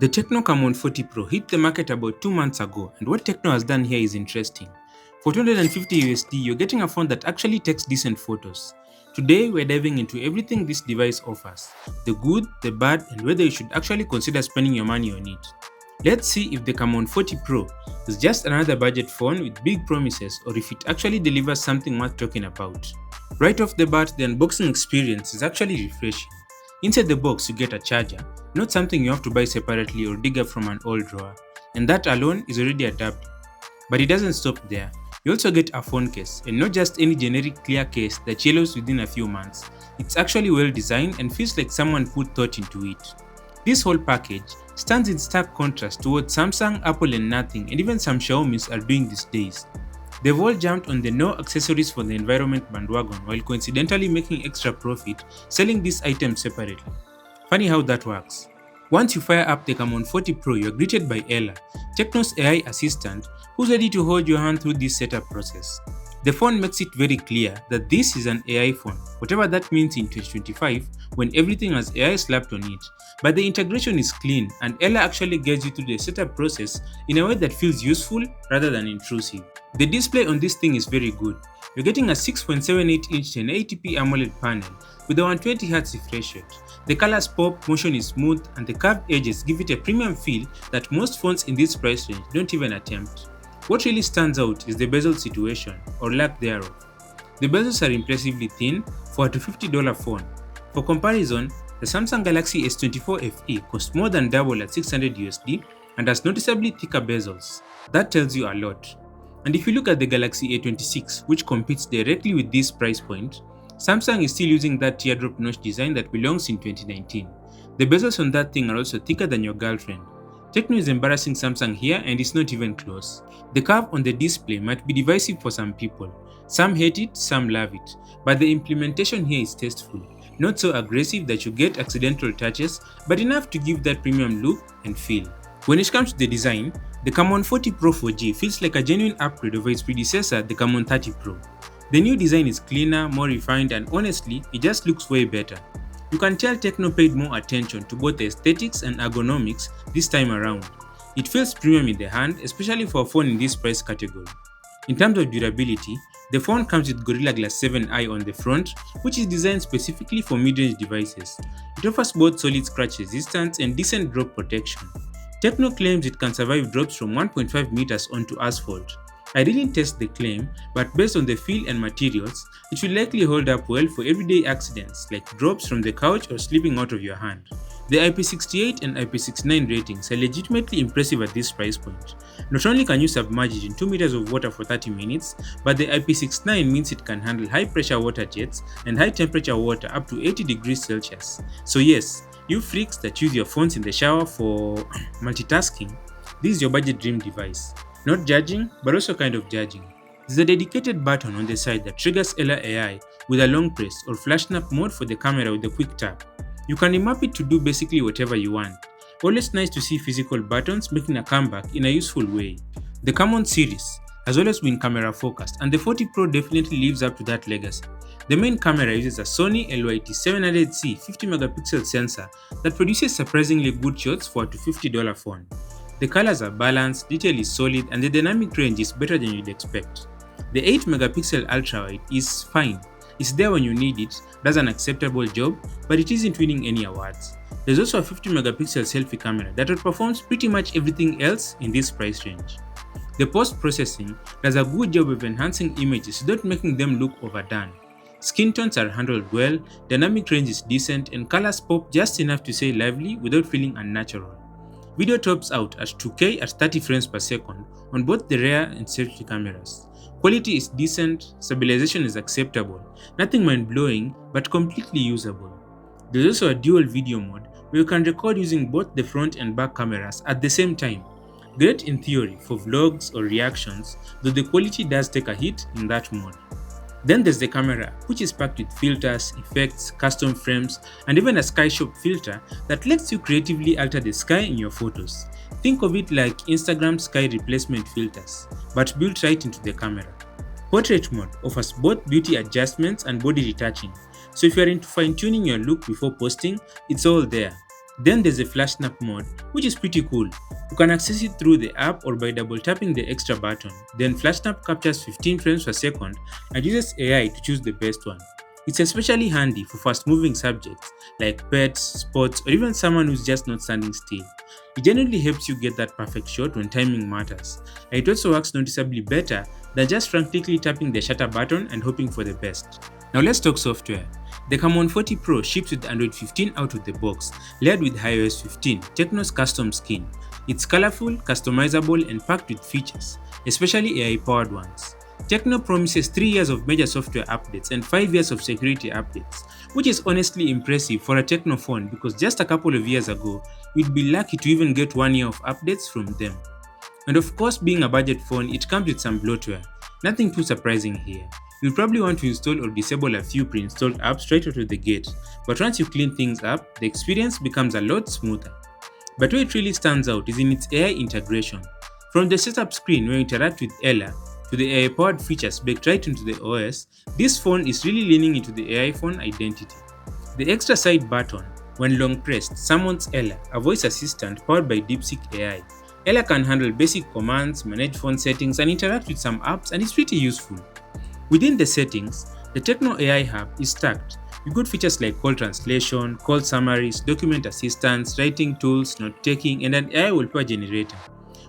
The Tecno Camon 40 Pro hit the market about 2 months ago, and what Tecno has done here is interesting. For 250 USD, you're getting a phone that actually takes decent photos. Today, we're diving into everything this device offers, the good, the bad, and whether you should actually consider spending your money on it. Let's see if the Camon 40 Pro is just another budget phone with big promises or if it actually delivers something worth talking about. Right off the bat, the unboxing experience is actually refreshing. Inside the box, you get a charger, not something you have to buy separately or dig up from an old drawer, and that alone is already adapting. But it doesn't stop there. You also get a phone case, and not just any generic clear case that yellows within a few months. It's actually well designed and feels like someone put thought into it. This whole package stands in stark contrast to what Samsung, Apple and Nothing and even some Xiaomis are doing these days. They've all jumped on the no accessories for the environment bandwagon while coincidentally making extra profit selling these items separately. Funny how that works. Once you fire up the Camon 40 Pro, you're greeted by Ella, Tecno's AI assistant, who's ready to hold your hand through this setup process. The phone makes it very clear that this is an AI phone, whatever that means in 2025 when everything has AI slapped on it. But the integration is clean and Ella actually gets you through the setup process in a way that feels useful rather than intrusive. The display on this thing is very good. You're getting a 6.78-inch 1080p AMOLED panel with a 120Hz refresh rate. The colors pop, motion is smooth, and the curved edges give it a premium feel that most phones in this price range don't even attempt. What really stands out is the bezel situation, or lack thereof. The bezels are impressively thin for a $250 phone. For comparison, the Samsung Galaxy S24 FE costs more than double at 600 USD and has noticeably thicker bezels. That tells you a lot. And if you look at the Galaxy A26, which competes directly with this price point, Samsung is still using that teardrop notch design that belongs in 2019. The bezels on that thing are also thicker than your girlfriend. Tecno is embarrassing Samsung here and it's not even close. The curve on the display might be divisive for some people. Some hate it, some love it. But the implementation here is tasteful. Not so aggressive that you get accidental touches, but enough to give that premium look and feel. When it comes to the design, the Camon 40 Pro 4G feels like a genuine upgrade over its predecessor, the Camon 30 Pro. The new design is cleaner, more refined, and honestly, it just looks way better. You can tell Tecno paid more attention to both the aesthetics and ergonomics this time around. It feels premium in the hand, especially for a phone in this price category. In terms of durability, the phone comes with Gorilla Glass 7i on the front, which is designed specifically for mid-range devices. It offers both solid scratch resistance and decent drop protection. Tecno claims it can survive drops from 1.5 meters onto asphalt. I didn't test the claim, but based on the feel and materials, it will likely hold up well for everyday accidents like drops from the couch or slipping out of your hand. The IP68 and IP69 ratings are legitimately impressive at this price point. Not only can you submerge it in 2 meters of water for 30 minutes, but the IP69 means it can handle high pressure water jets and high temperature water up to 80 degrees Celsius. So yes, you freaks that use your phones in the shower for multitasking, this is your budget dream device. Not judging, but also kind of judging. There's a dedicated button on the side that triggers Ella AI with a long press or flash snap mode for the camera with a quick tap. You can remap it to do basically whatever you want. Always nice to see physical buttons making a comeback in a useful way. The Camon series has always been camera focused and the 40 Pro definitely lives up to that legacy. The main camera uses a Sony LYT700C 50MP sensor that produces surprisingly good shots for a $250 phone. The colors are balanced, detail is solid, and the dynamic range is better than you'd expect. The 8MP ultrawide is fine. It's there when you need it, does an acceptable job, but it isn't winning any awards. There's also a 50MP selfie camera that outperforms pretty much everything else in this price range. The post-processing does a good job of enhancing images without making them look overdone. Skin tones are handled well, dynamic range is decent, and colors pop just enough to stay lively without feeling unnatural. Video tops out at 2K at 30 frames per second on both the rear and selfie cameras. Quality is decent, stabilization is acceptable, nothing mind-blowing but completely usable. There's also a dual video mode where you can record using both the front and back cameras at the same time. Great in theory for vlogs or reactions, though the quality does take a hit in that mode. Then there's the camera, which is packed with filters, effects, custom frames, and even a sky shop filter that lets you creatively alter the sky in your photos. Think of it like Instagram sky replacement filters, but built right into the camera. Portrait mode offers both beauty adjustments and body retouching, so if you're into fine-tuning your look before posting, it's all there. Then there's a flash snap mode, which is pretty cool. You can access it through the app or by double tapping the extra button. Then flash snap captures 15 frames per second and uses AI to choose the best one. It's especially handy for fast moving subjects like pets, sports, or even someone who's just not standing still. It generally helps you get that perfect shot when timing matters, and it also works noticeably better than just frantically tapping the shutter button and hoping for the best. Now let's talk software. The Camon 40 Pro ships with Android 15 out of the box, layered with iOS 15, Tecno's custom skin. It's colorful, customizable, and packed with features, especially AI-powered ones. Tecno promises 3 years of major software updates and 5 years of security updates, which is honestly impressive for a Tecno phone because just a couple of years ago, you'd be lucky to even get 1 year of updates from them. And of course, being a budget phone, it comes with some bloatware. Nothing too surprising here. You'll probably want to install or disable a few pre-installed apps right out of the gate, but once you clean things up, the experience becomes a lot smoother. But where it really stands out is in its AI integration. From the setup screen where you interact with Ella, to the AI-powered features baked right into the OS, this phone is really leaning into the AI phone identity. The extra side button, when long pressed, summons Ella, a voice assistant powered by DeepSeek AI. Ella can handle basic commands, manage phone settings, and interact with some apps, and it's pretty useful. Within the settings, the Tecno AI Hub is stacked with good features like call translation, call summaries, document assistance, writing tools, note-taking, and an AI wallpaper generator.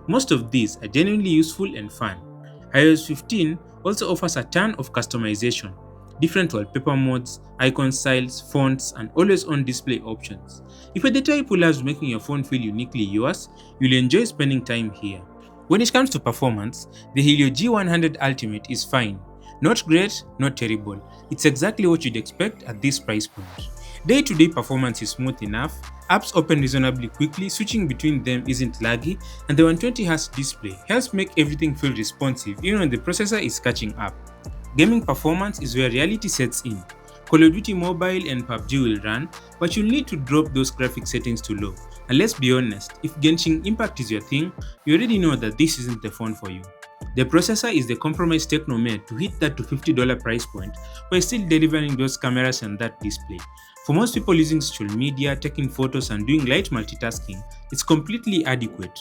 Most of these are genuinely useful and fun. iOS 15 also offers a ton of customization, different wallpaper modes, icon styles, fonts, and always-on display options. If you're the type who loves making your phone feel uniquely yours, you'll enjoy spending time here. When it comes to performance, the Helio G100 Ultimate is fine. Not great, not terrible. It's exactly what you'd expect at this price point. Day-to-day performance is smooth enough, apps open reasonably quickly, switching between them isn't laggy, and the 120Hz display helps make everything feel responsive even when the processor is catching up. Gaming performance is where reality sets in. Call of Duty Mobile and PUBG will run, but you'll need to drop those graphic settings to low. And let's be honest, if Genshin Impact is your thing, you already know that this isn't the phone for you. The processor is the compromise Tecno made to hit that $250 price point while still delivering those cameras and that display. For most people using social media, taking photos, and doing light multitasking, it's completely adequate.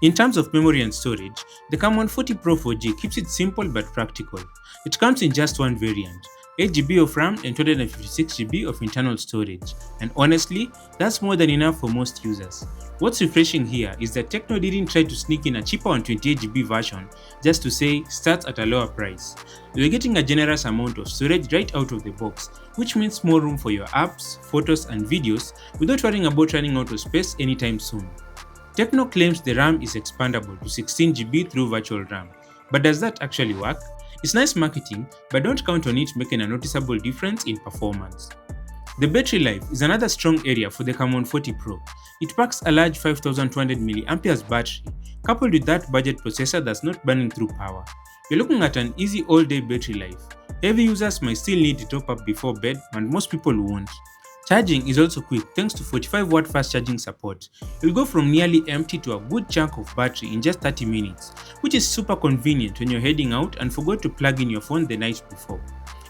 In terms of memory and storage, the Camon 40 Pro 4G keeps it simple but practical. It comes in just one variant, 8GB of RAM and 256GB of internal storage, and honestly, that's more than enough for most users. What's refreshing here is that Tecno didn't try to sneak in a cheaper 128GB version just to say starts at a lower price. You're getting a generous amount of storage right out of the box, which means more room for your apps, photos, and videos without worrying about running out of space anytime soon. Tecno claims the RAM is expandable to 16GB through virtual RAM, but does that actually work? It's nice marketing, but don't count on it making a noticeable difference in performance. The battery life is another strong area for the Camon 40 Pro. It packs a large 5200 mAh battery, coupled with that budget processor that's not burning through power. You're looking at an easy all-day battery life. Heavy users might still need to top up before bed, and most people won't. Charging is also quick thanks to 45W fast charging support. You'll go from nearly empty to a good chunk of battery in just 30 minutes, which is super convenient when you're heading out and forgot to plug in your phone the night before.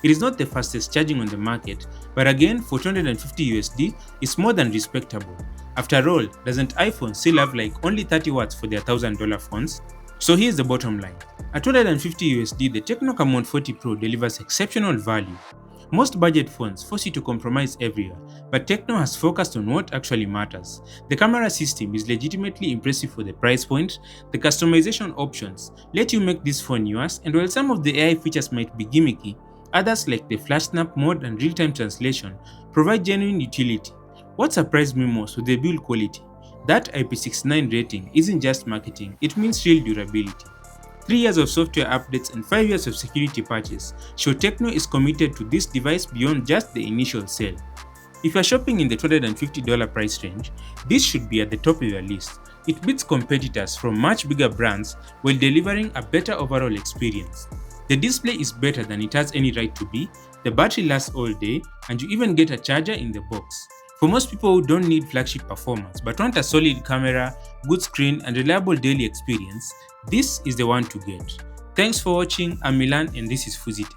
It is not the fastest charging on the market, but again for $250 it's more than respectable. After all, doesn't iPhone still have like only 30 watts for their $1,000 phones? So here's the bottom line. At $250, the Tecno Camon 40 Pro delivers exceptional value. Most budget phones force you to compromise everywhere, but Tecno has focused on what actually matters. The camera system is legitimately impressive for the price point, the customization options let you make this phone yours, and while some of the AI features might be gimmicky, others like the flash snap mode and real-time translation provide genuine utility. What surprised me most was the build quality. That IP69 rating isn't just marketing, it means real durability. 3 years of software updates and 5 years of security patches show Tecno is committed to this device beyond just the initial sale. If you're shopping in the $250 price range, this should be at the top of your list. It beats competitors from much bigger brands while delivering a better overall experience. The display is better than it has any right to be, the battery lasts all day, and you even get a charger in the box. For most people who don't need flagship performance but want a solid camera, good screen, and reliable daily experience, this is the one to get. Thanks for watching. I'm Milan and this is Fuzite.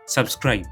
Subscribe.